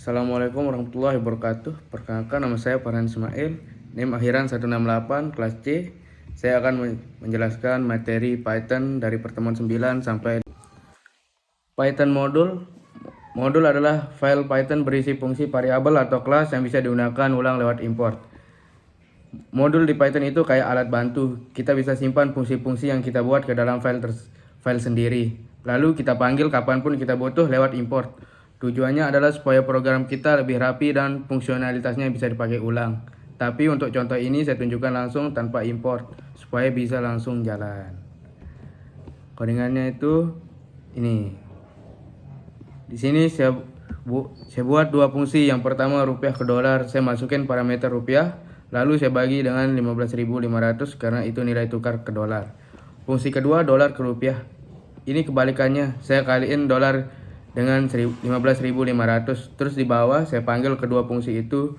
Assalamualaikum warahmatullahi wabarakatuh. Perkenalkan, nama saya Farhan Ismail, NIM akhiran 168 kelas C. Saya akan menjelaskan materi Python dari pertemuan 9 sampai Python modul. Modul adalah file Python berisi fungsi variabel atau kelas yang bisa digunakan ulang lewat import. Modul di Python itu kayak alat bantu. Kita bisa simpan fungsi-fungsi yang kita buat ke dalam file sendiri. Lalu kita panggil kapanpun kita butuh lewat import. Tujuannya adalah supaya program kita lebih rapi dan fungsionalitasnya bisa dipakai ulang. Tapi untuk contoh ini saya tunjukkan langsung tanpa import supaya bisa langsung jalan. Codingannya itu ini. Di sini saya buat dua fungsi. Yang pertama rupiah ke dolar, saya masukin parameter rupiah, lalu saya bagi dengan 15.500 karena itu nilai tukar ke dolar. Fungsi kedua dolar ke rupiah. Ini kebalikannya, saya kaliin dolar dengan 15.500. Terus di bawah saya panggil kedua fungsi itu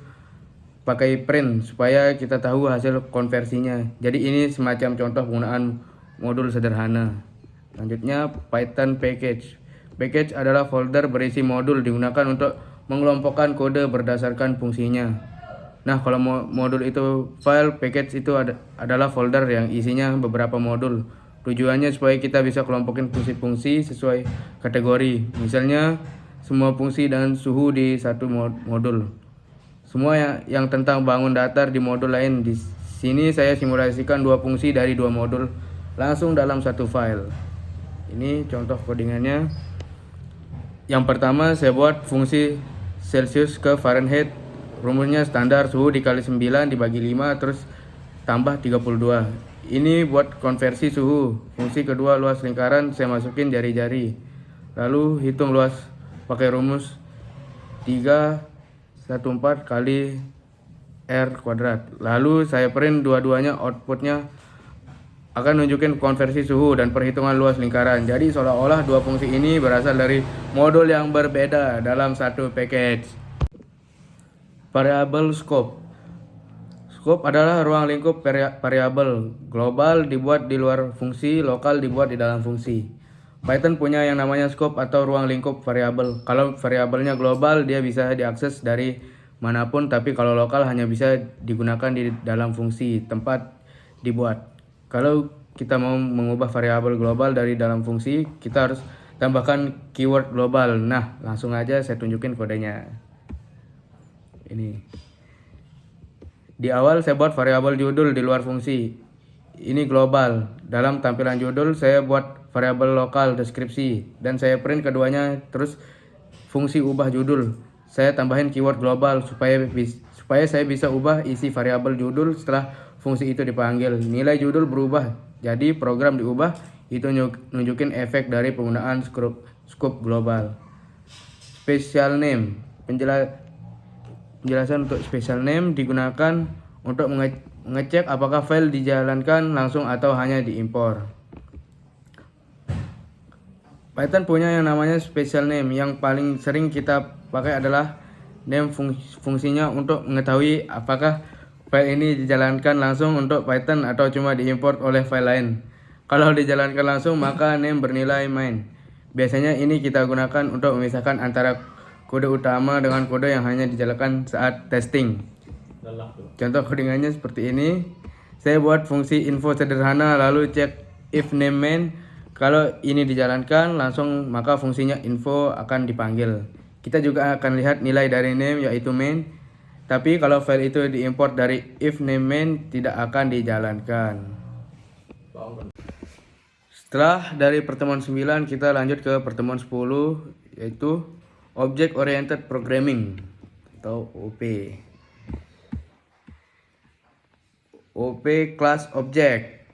pakai print supaya kita tahu hasil konversinya. Jadi ini semacam contoh penggunaan modul sederhana. Selanjutnya Python package. Package adalah folder berisi modul digunakan untuk mengelompokkan kode berdasarkan fungsinya. Nah, kalau modul itu file, package itu adalah folder yang isinya beberapa modul. Tujuannya supaya kita bisa kelompokin fungsi-fungsi sesuai kategori. Misalnya semua fungsi dan suhu di satu modul. Semua yang tentang bangun datar di modul lain. Di sini saya simulasikan dua fungsi dari dua modul langsung dalam satu file. Ini contoh codingannya. Yang pertama saya buat fungsi Celsius ke Fahrenheit. Rumusnya standar suhu dikali 9 dibagi 5 terus tambah 32. Ini buat konversi suhu. Fungsi kedua luas lingkaran saya masukin jari-jari. Lalu hitung luas pakai rumus 314 kali R kuadrat. Lalu saya print dua-duanya, outputnya akan nunjukin konversi suhu dan perhitungan luas lingkaran. Jadi seolah-olah dua fungsi ini berasal dari modul yang berbeda dalam satu package. Variable scope. Scope adalah ruang lingkup variabel. Global dibuat di luar fungsi, lokal dibuat di dalam fungsi. Python punya yang namanya scope atau ruang lingkup variabel. Kalau variabelnya global, dia bisa diakses dari manapun, tapi kalau lokal hanya bisa digunakan di dalam fungsi tempat dibuat. Kalau kita mau mengubah variabel global dari dalam fungsi, kita harus tambahkan keyword global. Nah, langsung aja saya tunjukin kodenya. Ini. Di awal saya buat variabel judul di luar fungsi. Ini global. Dalam tampilan judul saya buat variabel lokal deskripsi dan saya print keduanya. Terus fungsi ubah judul saya tambahin keyword global supaya saya bisa ubah isi variabel judul setelah fungsi itu dipanggil. Nilai judul berubah. Jadi program diubah, itu nunjukin efek dari penggunaan scope global. Special name. Penjelasan untuk special name digunakan untuk mengecek apakah file dijalankan langsung atau hanya diimpor. Python punya yang namanya special name. Yang paling sering kita pakai adalah name. Fungsinya untuk mengetahui apakah file ini dijalankan langsung untuk Python atau cuma diimport oleh file lain. Kalau dijalankan langsung maka name bernilai main. Biasanya ini kita gunakan untuk memisahkan antara kode utama dengan kode yang hanya dijalankan saat testing. Contoh codingannya seperti ini. Saya buat fungsi info sederhana lalu cek if name main. Kalau ini dijalankan langsung maka fungsinya info akan dipanggil. Kita juga akan lihat nilai dari name yaitu main. Tapi kalau file itu diimport dari if name main tidak akan dijalankan. Setelah dari pertemuan 9 kita lanjut ke pertemuan 10 yaitu Object Oriented Programming atau OP. OP Class Object.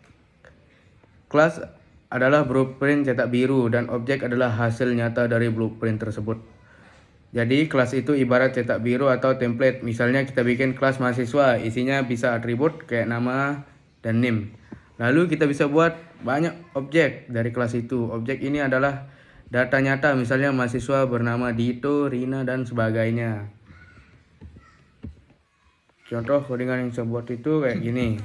Class adalah blueprint cetak biru dan objek adalah hasil nyata dari blueprint tersebut. Jadi kelas itu ibarat cetak biru atau template. Misalnya kita bikin kelas mahasiswa, isinya bisa atribut kayak nama dan NIM. Lalu kita bisa buat banyak objek dari kelas itu. Objek ini adalah data nyata, misalnya mahasiswa bernama Dito, Rina, dan sebagainya. Contoh codingan yang saya buat itu kayak gini.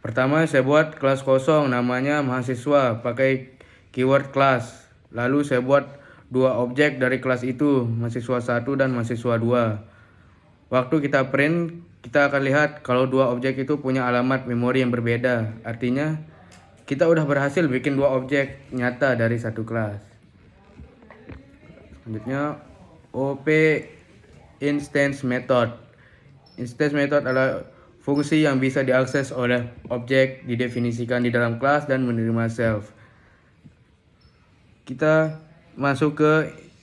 Pertama saya buat kelas kosong namanya mahasiswa pakai keyword kelas. Lalu saya buat dua objek dari kelas itu, mahasiswa 1 dan mahasiswa 2. Waktu kita print, kita akan lihat kalau dua objek itu punya alamat memori yang berbeda. Artinya kita udah berhasil bikin dua objek nyata dari satu kelas. Selanjutnya OP Instance Method. Instance Method adalah fungsi yang bisa diakses oleh objek, didefinisikan di dalam kelas dan menerima self. Kita masuk ke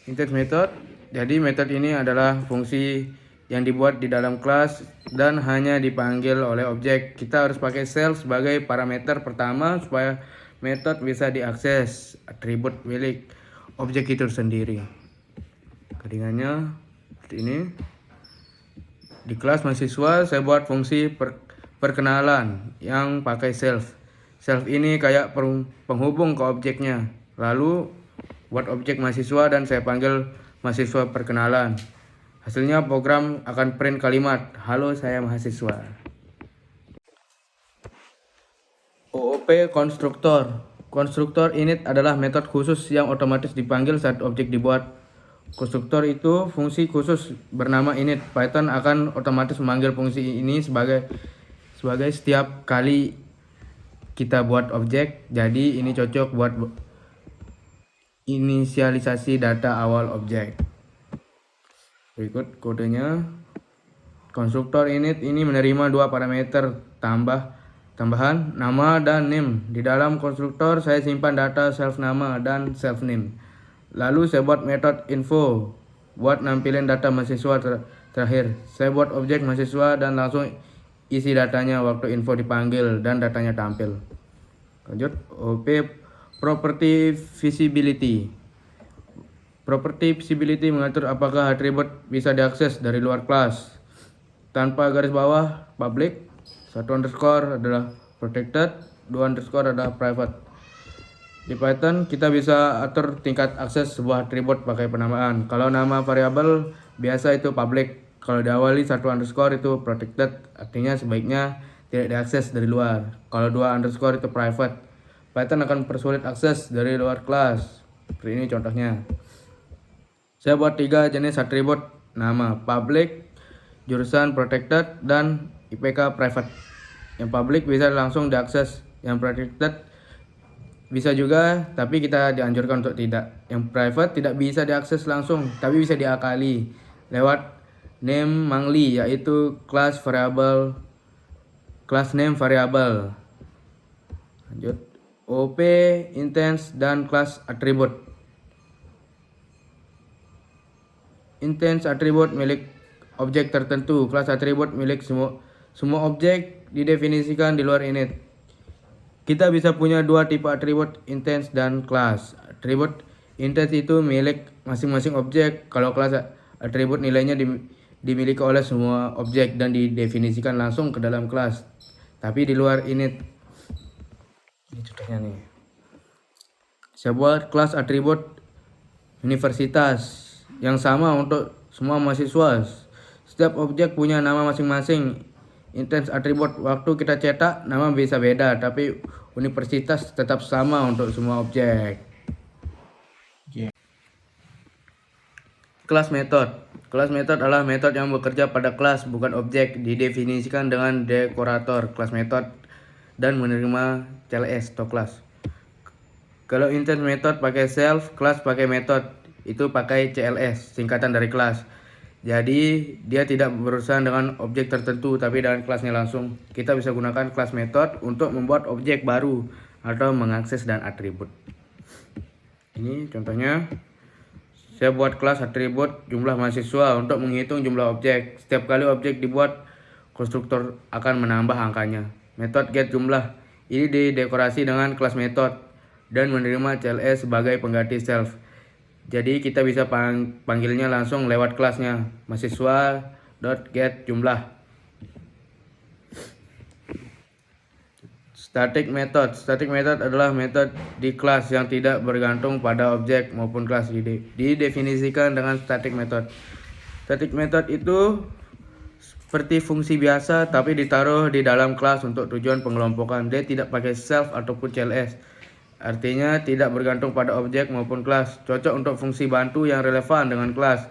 Instance Method. Jadi metode ini adalah fungsi yang dibuat di dalam kelas dan hanya dipanggil oleh objek. Kita harus pakai self sebagai parameter pertama supaya metode bisa diakses atribut milik objek itu sendiri. Keringannya seperti ini. Di kelas mahasiswa saya buat fungsi perkenalan yang pakai self. Self ini kayak penghubung ke objeknya. Lalu buat objek mahasiswa dan saya panggil mahasiswa perkenalan. Hasilnya program akan print kalimat, "Halo, saya mahasiswa." OOP konstruktor. Konstruktor init adalah metode khusus yang otomatis dipanggil saat objek dibuat. Konstruktor itu fungsi khusus bernama init. Python akan otomatis memanggil fungsi ini sebagai setiap kali kita buat objek. Jadi ini cocok buat inisialisasi data awal objek. Berikut kodenya. Konstruktor init ini menerima dua parameter tambahan nama dan name. Di dalam konstruktor saya simpan data self nama dan self name. Lalu saya buat metode info buat nampilin data mahasiswa terakhir. Saya buat objek mahasiswa dan langsung isi datanya waktu info dipanggil dan datanya tampil. Lanjut, OP Property Visibility. Property Visibility mengatur apakah atribut bisa diakses dari luar kelas. Tanpa garis bawah, public, 1 underscore adalah protected, 2 underscore adalah private. Di Python kita bisa atur tingkat akses sebuah atribut pakai penamaan. Kalau nama variabel biasa itu public, kalau diawali 1 underscore itu protected, artinya sebaiknya tidak diakses dari luar. Kalau 2 underscore itu private. Python akan persulit akses dari luar kelas. Seperti ini contohnya. Saya buat 3 jenis atribut, nama public, jurusan protected, dan IPK private. Yang public bisa langsung diakses, yang protected bisa juga, tapi kita dianjurkan untuk tidak. Yang private tidak bisa diakses langsung, tapi bisa diakali lewat name mangli, yaitu class name variable. Lanjut, OP instance dan class attribute. Instance atribut milik objek tertentu, kelas atribut milik semua objek didefinisikan di luar init. Kita bisa punya dua tipe atribut, instance dan kelas. Atribut instance itu milik masing-masing objek, kalau kelas atribut nilainya dimiliki oleh semua objek dan didefinisikan langsung ke dalam kelas, tapi di luar init. Ini contohnya nih. Saya buat kelas atribut universitas yang sama untuk semua mahasiswa. Setiap objek punya nama masing-masing. Instance atribut waktu kita cetak nama bisa beda, tapi universitas tetap sama untuk semua objek. Kelas metode. Kelas metode adalah metode yang bekerja pada kelas, bukan objek. Didefinisikan dengan dekorator kelas metode dan menerima CLS atau kelas. Kalau instance method pakai self, kelas pakai method, itu pakai CLS, singkatan dari kelas. Jadi dia tidak berurusan dengan objek tertentu, tapi dengan kelasnya langsung. Kita bisa gunakan kelas method untuk membuat objek baru atau mengakses dan atribut. Ini contohnya. Saya buat kelas atribut jumlah mahasiswa untuk menghitung jumlah objek. Setiap kali objek dibuat, konstruktor akan menambah angkanya. Metode get jumlah ini didekorasi dengan kelas method dan menerima CLS sebagai pengganti self. Jadi kita bisa panggilnya langsung lewat kelasnya, mahasiswa.get jumlah. Static method. Static method adalah metode di kelas yang tidak bergantung pada objek maupun kelas. Didefinisikan dengan static method. Static method itu seperti fungsi biasa tapi ditaruh di dalam kelas untuk tujuan pengelompokan. Dia tidak pakai self ataupun CLS. artinya tidak bergantung pada objek maupun kelas. Cocok untuk fungsi bantu yang relevan dengan kelas,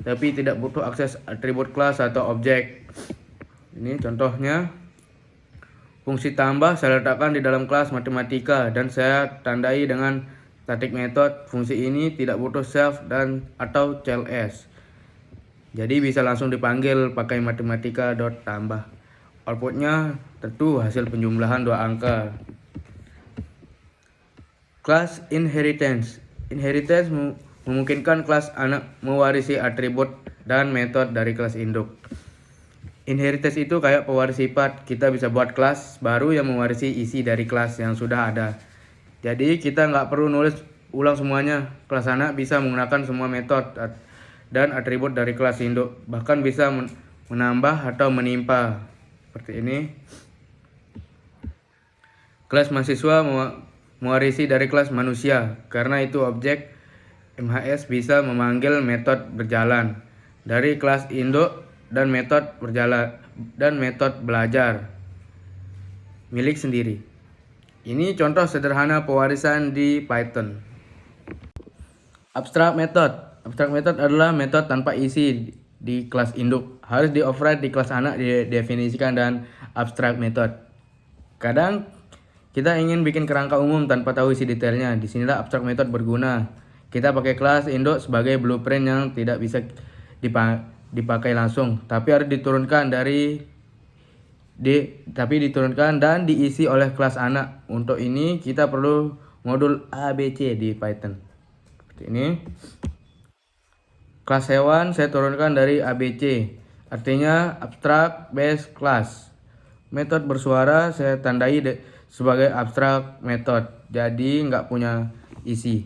tapi tidak butuh akses atribut kelas atau objek. Ini contohnya. Fungsi tambah saya letakkan di dalam kelas matematika dan saya tandai dengan static method. Fungsi ini tidak butuh self dan atau cls. Jadi bisa langsung dipanggil pakai matematika.tambah. Outputnya tentu hasil penjumlahan 2 angka. Kelas inheritance. Inheritance memungkinkan kelas anak mewarisi atribut dan metode dari kelas induk. Inheritance itu kayak pewaris sifat. Kita bisa buat kelas baru yang mewarisi isi dari kelas yang sudah ada. Jadi kita nggak perlu nulis ulang semuanya. Kelas anak bisa menggunakan semua metode dan atribut dari kelas induk. Bahkan bisa menambah atau menimpa. Seperti ini. Kelas mahasiswa mewarisi dari kelas manusia. Karena itu objek MHS bisa memanggil metode berjalan dari kelas induk dan metode berjalan dan metode belajar milik sendiri. Ini contoh sederhana pewarisan di Python. Abstract method. Abstract method adalah metode tanpa isi di kelas induk. Harus di-override di kelas anak didefinisikan dan abstract method. Kadang kita ingin bikin kerangka umum tanpa tahu isi detailnya. Disinilah abstract method berguna. Kita pakai kelas induk sebagai blueprint yang tidak bisa dipakai langsung, tapi harus diturunkan diturunkan dan diisi oleh kelas anak. Untuk ini kita perlu modul ABC di Python. Seperti ini. Kelas hewan saya turunkan dari ABC, artinya abstract base class. Metode bersuara saya tandai sebagai abstract method, jadi nggak punya isi.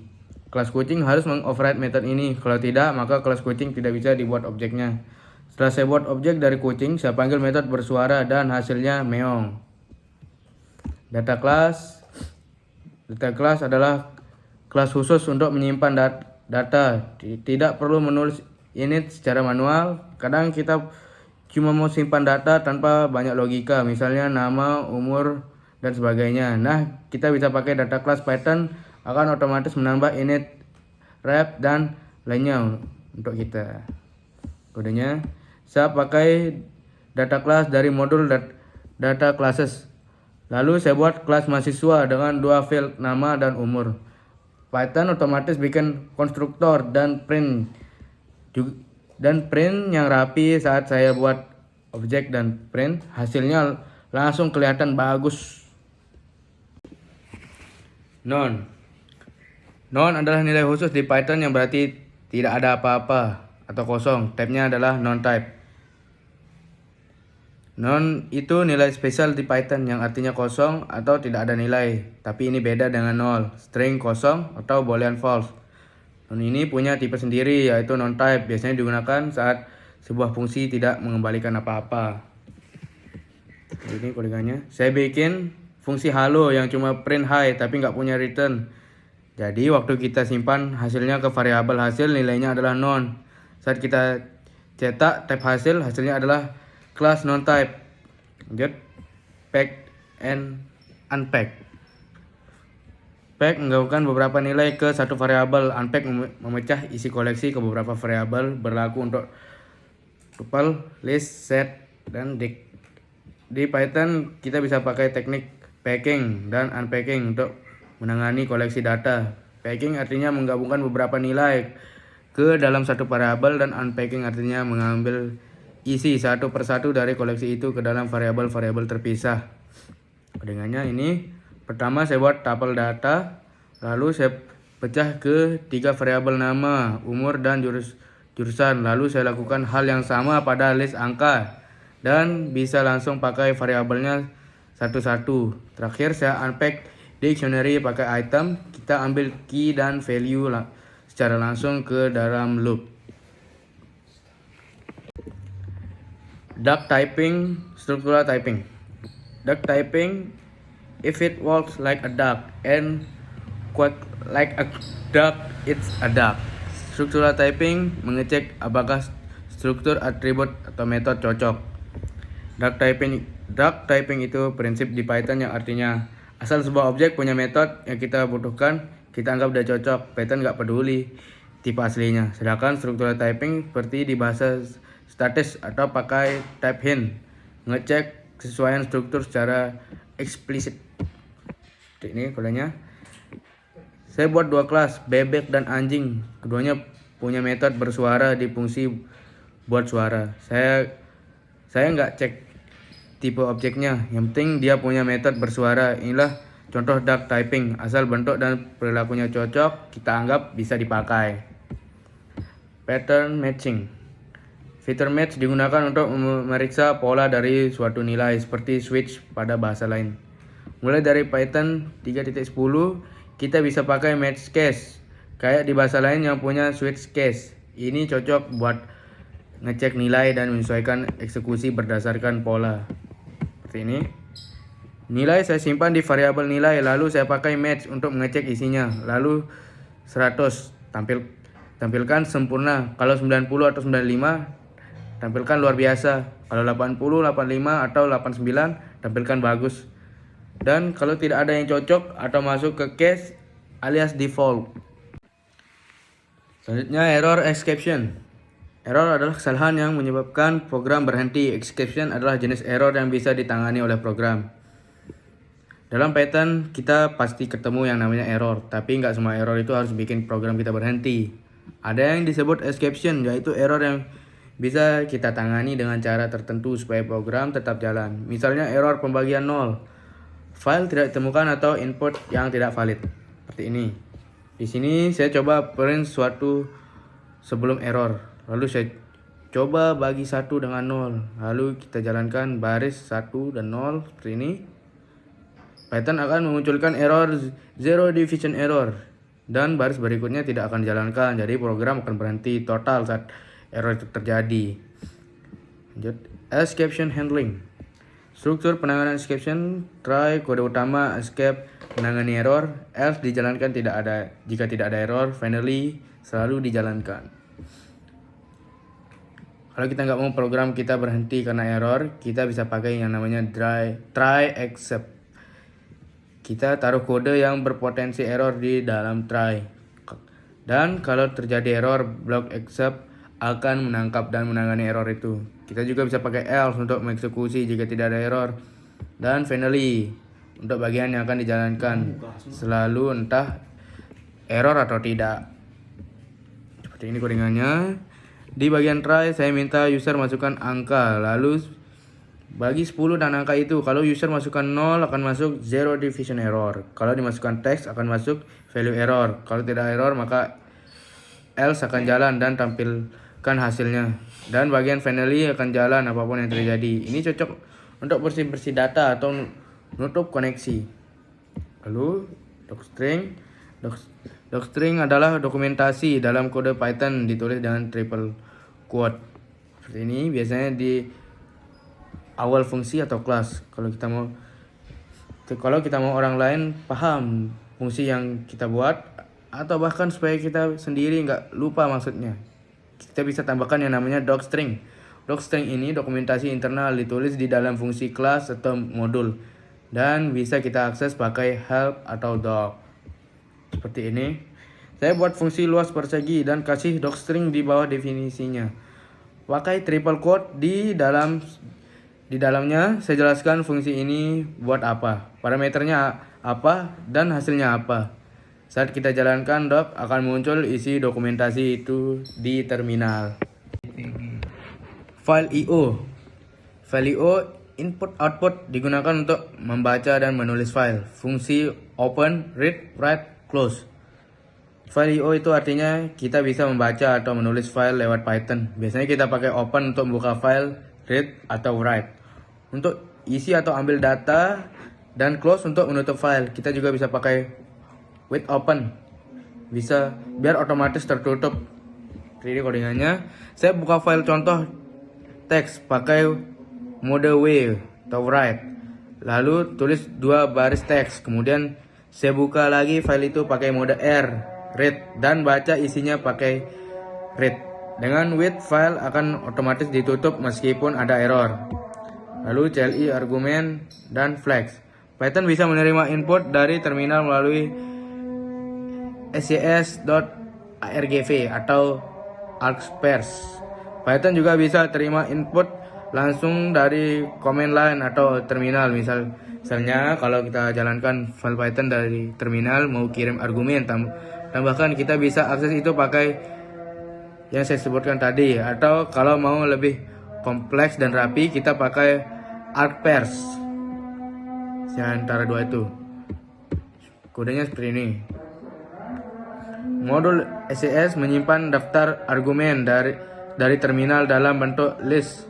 Kelas kucing harus mengoverride metode ini. Kalau tidak, maka kelas kucing tidak bisa dibuat objeknya. Setelah saya buat objek dari kucing, saya panggil metode bersuara dan hasilnya meong. Data class adalah kelas khusus untuk menyimpan data. Tidak perlu menulis init secara manual. Kadang kita cuma mau simpan data tanpa banyak logika, misalnya nama, umur, dan sebagainya. Nah, kita bisa pakai data class Python akan otomatis menambah init, wrap, dan lainnya untuk kita. Kodenya, saya pakai data class dari modul data classes. Lalu saya buat kelas mahasiswa dengan 2 field, nama dan umur. Python otomatis bikin konstruktor dan print yang rapi saat saya buat objek dan print. Hasilnya langsung kelihatan bagus. Non adalah nilai khusus di Python yang berarti tidak ada apa-apa atau kosong. Type-nya adalah non-type. Non itu nilai spesial di Python yang artinya kosong atau tidak ada nilai. Tapi ini beda dengan null, string kosong atau boolean false. Non ini punya tipe sendiri yaitu non-type. Biasanya digunakan saat sebuah fungsi tidak mengembalikan apa-apa. Ini kodenya. Saya bikin fungsi halo yang cuma print hi tapi nggak punya return. Jadi waktu kita simpan hasilnya ke variabel hasil, nilainya adalah non. Saat kita cetak type hasilnya adalah kelas non-type. Lanjut, pack and unpack. Pack menggabungkan beberapa nilai ke satu variabel. Unpack memecah isi koleksi ke beberapa variabel, berlaku untuk tuple, list, set, dan dict. Di Python kita bisa pakai teknik packing dan unpacking untuk menangani koleksi data. Packing artinya menggabungkan beberapa nilai ke dalam satu variabel dan unpacking artinya mengambil isi satu persatu dari koleksi itu ke dalam variabel-variabel terpisah. Kodenya ini, pertama saya buat tuple data, lalu saya pecah ke 3 variabel nama, umur, dan jurusan. Lalu saya lakukan hal yang sama pada list angka dan bisa langsung pakai variabelnya satu-satu. Terakhir saya unpack dictionary pakai item, kita ambil key dan value secara langsung ke dalam loop. Duck typing, structural typing. Duck typing, if it walks like a duck and quack like a duck, it's a duck. Structural typing mengecek apakah struktur, atribut, atau metode cocok. Duck typing itu prinsip di Python yang artinya Asal sebuah objek punya metode yang kita butuhkan, kita anggap udah cocok. Python nggak peduli tipe aslinya. Sedangkan struktural typing seperti di bahasa statis atau pakai type hint, ngecek kesesuaian struktur secara eksplisit. Ini kodenya. Saya buat dua kelas, bebek dan anjing. Keduanya punya metode bersuara di fungsi buat suara. Saya nggak cek tipe objeknya, yang penting dia punya metode bersuara. Inilah contoh duck typing. Asal bentuk dan perilakunya cocok, kita anggap bisa dipakai. Pattern matching. Fitur match digunakan untuk memeriksa pola dari suatu nilai, seperti switch pada bahasa lain. Mulai dari Python 3.10, kita bisa pakai match case, kayak di bahasa lain yang punya switch case. Ini cocok buat ngecek nilai dan menyesuaikan eksekusi berdasarkan pola. Seperti ini. Nilai saya simpan di variabel nilai, lalu saya pakai match untuk mengecek isinya. Lalu 100 tampilkan sempurna. Kalau 90 atau 95 tampilkan luar biasa. Kalau 80, 85 atau 89 tampilkan bagus. Dan kalau tidak ada yang cocok atau masuk ke case alias default. Selanjutnya error exception. Error adalah kesalahan yang menyebabkan program berhenti. Exception adalah jenis error yang bisa ditangani oleh program. Dalam Python kita pasti ketemu yang namanya error, tapi nggak semua error itu harus bikin program kita berhenti. Ada yang disebut exception, yaitu error yang bisa kita tangani dengan cara tertentu supaya program tetap jalan. Misalnya error pembagian 0, file tidak ditemukan atau input yang tidak valid. Seperti ini. Di sini saya coba print suatu sebelum error. Lalu saya coba bagi 1 dengan 0. Lalu kita jalankan baris 1 dan 0 seperti ini. Python akan memunculkan error zero division error. Dan baris berikutnya tidak akan dijalankan. Jadi program akan berhenti total saat error itu terjadi. Lanjut. Exception handling. Struktur penanganan exception: try kode utama, escape menangani error, else dijalankan tidak ada. Jika tidak ada error, finally selalu dijalankan. Kalau kita nggak mau program kita berhenti karena error, kita bisa pakai yang namanya try except. Kita taruh kode yang berpotensi error di dalam try. Dan kalau terjadi error, blok except akan menangkap dan menangani error itu. Kita juga bisa pakai else untuk mengeksekusi jika tidak ada error. Dan finally, untuk bagian yang akan dijalankan selalu entah error atau tidak. Seperti ini codingannya. Di bagian try saya minta user masukkan angka, lalu bagi 10 dan angka itu. Kalau user masukkan 0 akan masuk zero division error. Kalau dimasukkan teks akan masuk value error. Kalau tidak error maka else akan jalan dan tampilkan hasilnya. Dan bagian finally akan jalan apapun yang terjadi. Ini cocok untuk bersih-bersih data atau nutup koneksi. Lalu docstring. Docstring adalah dokumentasi dalam kode Python ditulis dengan triple quote. Seperti ini biasanya di awal fungsi atau kelas. Kalau kita mau orang lain paham fungsi yang kita buat, atau bahkan supaya kita sendiri nggak lupa maksudnya, kita bisa tambahkan yang namanya docstring. Docstring ini dokumentasi internal ditulis di dalam fungsi kelas atau modul dan bisa kita akses pakai help atau doc. Seperti ini. Saya buat fungsi luas persegi dan kasih docstring di bawah definisinya. Pakai triple quote di dalamnya saya jelaskan fungsi ini buat apa, parameternya apa, dan hasilnya apa. Saat kita jalankan doc akan muncul isi dokumentasi itu di terminal. File IO. File IO input output digunakan untuk membaca dan menulis file. Fungsi open, read, write, close. File IO itu artinya kita bisa membaca atau menulis file lewat Python. Biasanya kita pakai open untuk membuka file, read atau write untuk isi atau ambil data, dan close untuk menutup file. Kita juga bisa pakai with open, bisa biar otomatis tertutup. Ini codingannya. Saya buka file contoh teks pakai mode W atau write, lalu tulis 2 baris teks. Kemudian saya buka lagi file itu pakai mode R, read, dan baca isinya pakai read. Dengan with, file akan otomatis ditutup meskipun ada error. Lalu CLI argumen dan flags. Python bisa menerima input dari terminal melalui scs.argv atau argparse. Python juga bisa terima input langsung dari command line atau terminal. Misalnya kalau kita jalankan file Python dari terminal mau kirim argumen, tambahkan kita bisa akses itu pakai yang saya sebutkan tadi, atau kalau mau lebih kompleks dan rapi kita pakai argparse. Antara dua itu kodenya seperti ini. Modul SCS menyimpan daftar argumen dari terminal dalam bentuk list.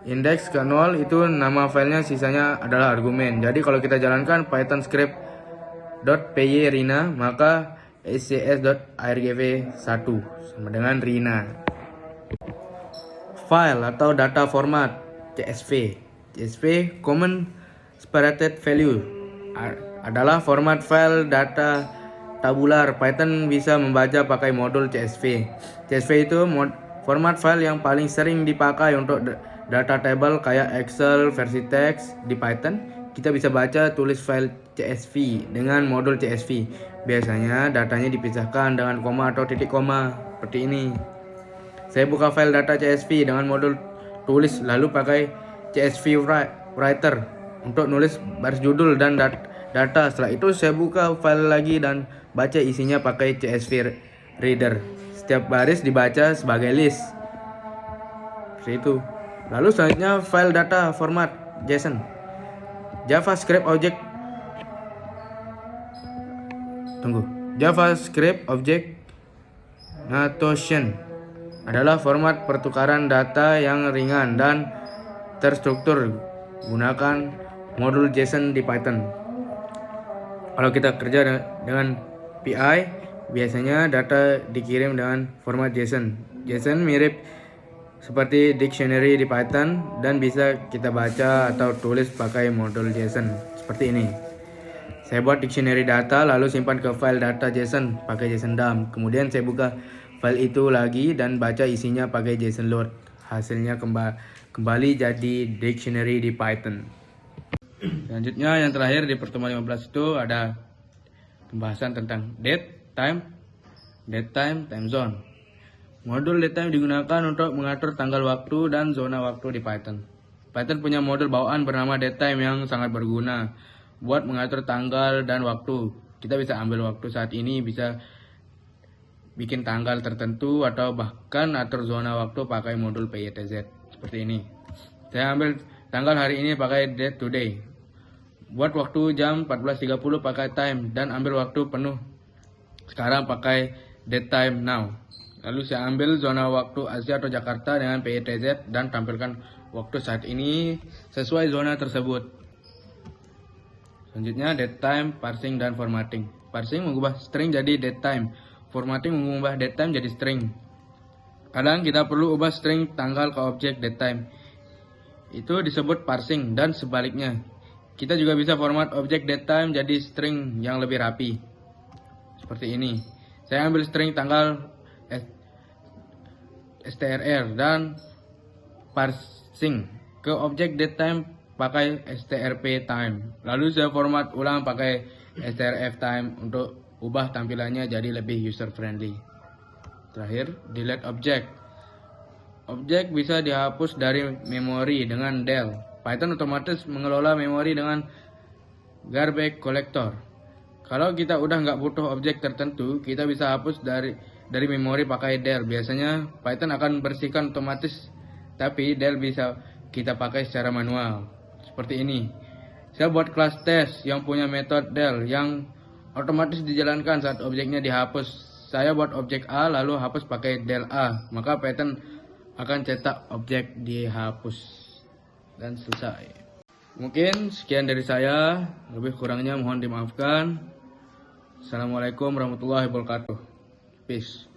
Indeks ke 0 itu nama filenya, sisanya adalah argumen. Jadi kalau kita jalankan python script.py rina, maka scs.argv1 sama dengan rina. File atau data format CSV. CSV Common Separated Value adalah format file data tabular. Python bisa membaca pakai modul CSV. CSV itu format file yang paling sering dipakai untuk data table kayak Excel versi teks. Di Python kita bisa baca tulis file CSV dengan modul CSV. Biasanya datanya dipisahkan dengan koma atau titik koma seperti ini. Saya buka file data CSV dengan modul tulis, lalu pakai CSV Writer untuk nulis baris judul dan data. Setelah itu saya buka file lagi dan baca isinya pakai CSV Reader. Setiap baris dibaca sebagai list. Seperti itu. Lalu selanjutnya file data format JSON. JavaScript Object Notation adalah format pertukaran data yang ringan dan terstruktur. Gunakan modul JSON di Python. Kalau kita kerja dengan PI, biasanya data dikirim dengan format JSON. JSON mirip seperti dictionary di Python dan bisa kita baca atau tulis pakai modul JSON seperti ini. Saya buat dictionary data lalu simpan ke file data JSON pakai JSON dump. Kemudian saya buka file itu lagi dan baca isinya pakai JSON load. Hasilnya kembali jadi dictionary di Python. Selanjutnya yang terakhir di pertemuan 15 itu ada pembahasan tentang date, time, time zone. Modul datetime digunakan untuk mengatur tanggal waktu dan zona waktu di Python. Python punya modul bawaan bernama datetime yang sangat berguna buat mengatur tanggal dan waktu. Kita bisa ambil waktu saat ini, bisa bikin tanggal tertentu, atau bahkan atur zona waktu pakai modul pytz seperti ini. Saya ambil tanggal hari ini pakai date today. Buat waktu jam 14.30 pakai time, dan ambil waktu penuh sekarang pakai datetime now. Lalu saya ambil zona waktu Asia atau Jakarta dengan pytz dan tampilkan waktu saat ini sesuai zona tersebut. Selanjutnya datetime, parsing, dan formatting. Parsing mengubah string jadi datetime. Formatting mengubah datetime jadi string. Kadang kita perlu ubah string tanggal ke objek datetime. Itu disebut parsing, dan sebaliknya. Kita juga bisa format objek datetime jadi string yang lebih rapi. Seperti ini. Saya ambil string tanggal strr dan parsing ke objek datetime pakai strp time. Lalu saya format ulang pakai strf time untuk ubah tampilannya jadi lebih user friendly. Terakhir, delete object. Objek bisa dihapus dari memori dengan del. Python otomatis mengelola memori dengan garbage collector. Kalau kita udah nggak butuh objek tertentu, kita bisa hapus dari memori pakai del. Biasanya Python akan bersihkan otomatis, tapi del bisa kita pakai secara manual. Seperti ini. Saya buat kelas test yang punya metode del yang otomatis dijalankan saat objeknya dihapus. Saya buat objek A lalu hapus pakai del A, maka Python akan cetak objek dihapus. Dan selesai. Mungkin sekian dari saya, lebih kurangnya mohon dimaafkan. Assalamualaikum warahmatullahi wabarakatuh. Peace.